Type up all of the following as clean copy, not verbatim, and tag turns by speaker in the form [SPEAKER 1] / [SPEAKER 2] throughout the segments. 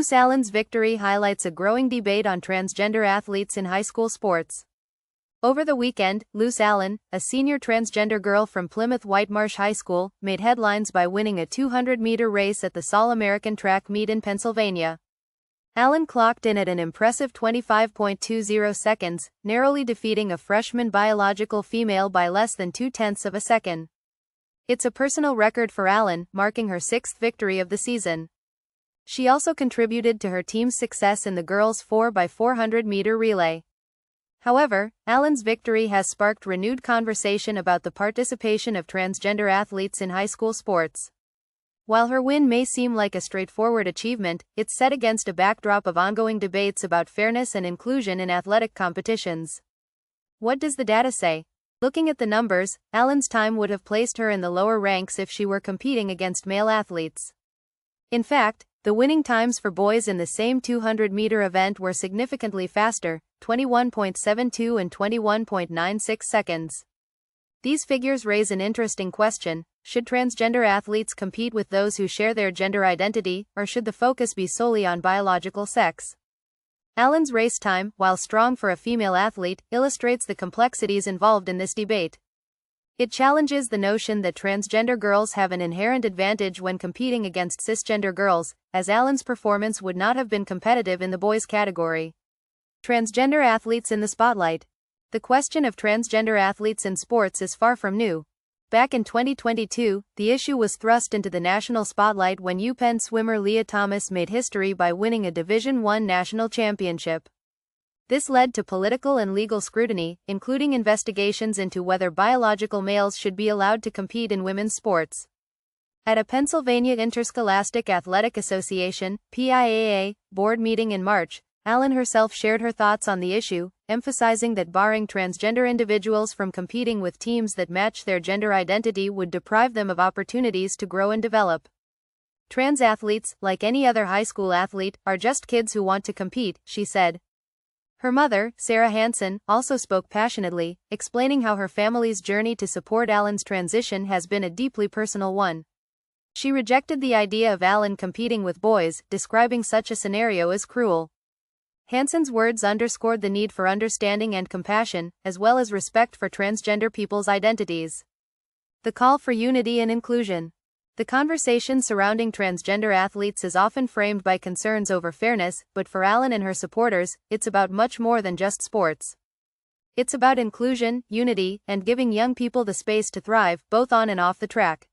[SPEAKER 1] Luce Allen's victory highlights a growing debate on transgender athletes in high school sports. Over the weekend, Luce Allen, a senior transgender girl from Plymouth-Whitemarsh High School, made headlines by winning a 200-meter race at the All-American track meet in Pennsylvania. Allen clocked in at an impressive 25.20 seconds, narrowly defeating a freshman biological female by less than 0.2 of a second. It's a personal record for Allen, marking her sixth victory of the season. She also contributed to her team's success in the girls' 4x400-meter relay. However, Allen's victory has sparked renewed conversation about the participation of transgender athletes in high school sports. While her win may seem like a straightforward achievement, it's set against a backdrop of ongoing debates about fairness and inclusion in athletic competitions. What does the data say? Looking at the numbers, Allen's time would have placed her in the lower ranks if she were competing against male athletes. In fact, the winning times for boys in the same 200-meter event were significantly faster, 21.72 and 21.96 seconds. These figures raise an interesting question: should transgender athletes compete with those who share their gender identity, or should the focus be solely on biological sex? Allen's race time, while strong for a female athlete, illustrates the complexities involved in this debate. It challenges the notion that transgender girls have an inherent advantage when competing against cisgender girls, as Allen's performance would not have been competitive in the boys' category. Transgender athletes in the spotlight. The question of transgender athletes in sports is far from new. Back in 2022, the issue was thrust into the national spotlight when UPenn swimmer Lia Thomas made history by winning a Division I national championship. This led to political and legal scrutiny, including investigations into whether biological males should be allowed to compete in women's sports. At a Pennsylvania Interscholastic Athletic Association (PIAA) board meeting in March, Allen herself shared her thoughts on the issue, emphasizing that barring transgender individuals from competing with teams that match their gender identity would deprive them of opportunities to grow and develop. Trans athletes, like any other high school athlete, are just kids who want to compete, she said. Her mother, Sarah Hansen, also spoke passionately, explaining how her family's journey to support Allen's transition has been a deeply personal one. She rejected the idea of Allen competing with boys, describing such a scenario as cruel. Hansen's words underscored the need for understanding and compassion, as well as respect for transgender people's identities. The call for unity and inclusion. The conversation surrounding transgender athletes is often framed by concerns over fairness, but for Allen and her supporters, it's about much more than just sports. It's about inclusion, unity, and giving young people the space to thrive, both on and off the track.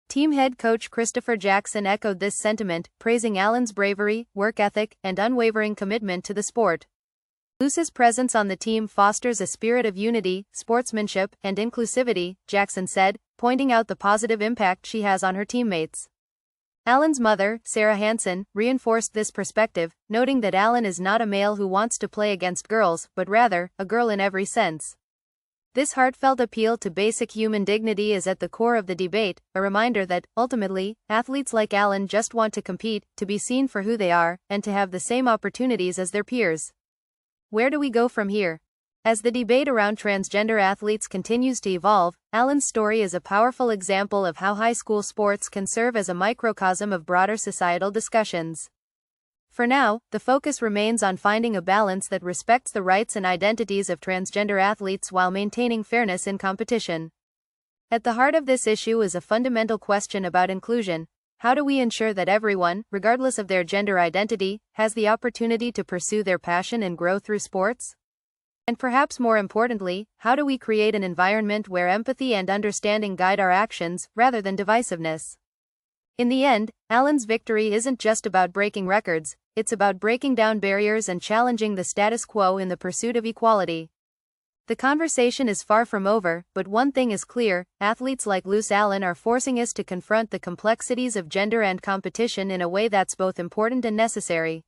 [SPEAKER 1] Team head coach Christopher Jackson echoed this sentiment, praising Allen's bravery, work ethic, and unwavering commitment to the sport. Luce's presence on the team fosters a spirit of unity, sportsmanship, and inclusivity, Jackson said, pointing out the positive impact she has on her teammates. Allen's mother, Sarah Hansen, reinforced this perspective, noting that Allen is not a male who wants to play against girls, but rather, a girl in every sense. This heartfelt appeal to basic human dignity is at the core of the debate, a reminder that, ultimately, athletes like Allen just want to compete, to be seen for who they are, and to have the same opportunities as their peers. Where do we go from here? As the debate around transgender athletes continues to evolve, Allen's story is a powerful example of how high school sports can serve as a microcosm of broader societal discussions. For now, the focus remains on finding a balance that respects the rights and identities of transgender athletes while maintaining fairness in competition. At the heart of this issue is a fundamental question about inclusion. How do we ensure that everyone, regardless of their gender identity, has the opportunity to pursue their passion and grow through sports? And perhaps more importantly, how do we create an environment where empathy and understanding guide our actions, rather than divisiveness? In the end, Allen's victory isn't just about breaking records, it's about breaking down barriers and challenging the status quo in the pursuit of equality. The conversation is far from over, but one thing is clear: athletes like Luce Allen are forcing us to confront the complexities of gender and competition in a way that's both important and necessary.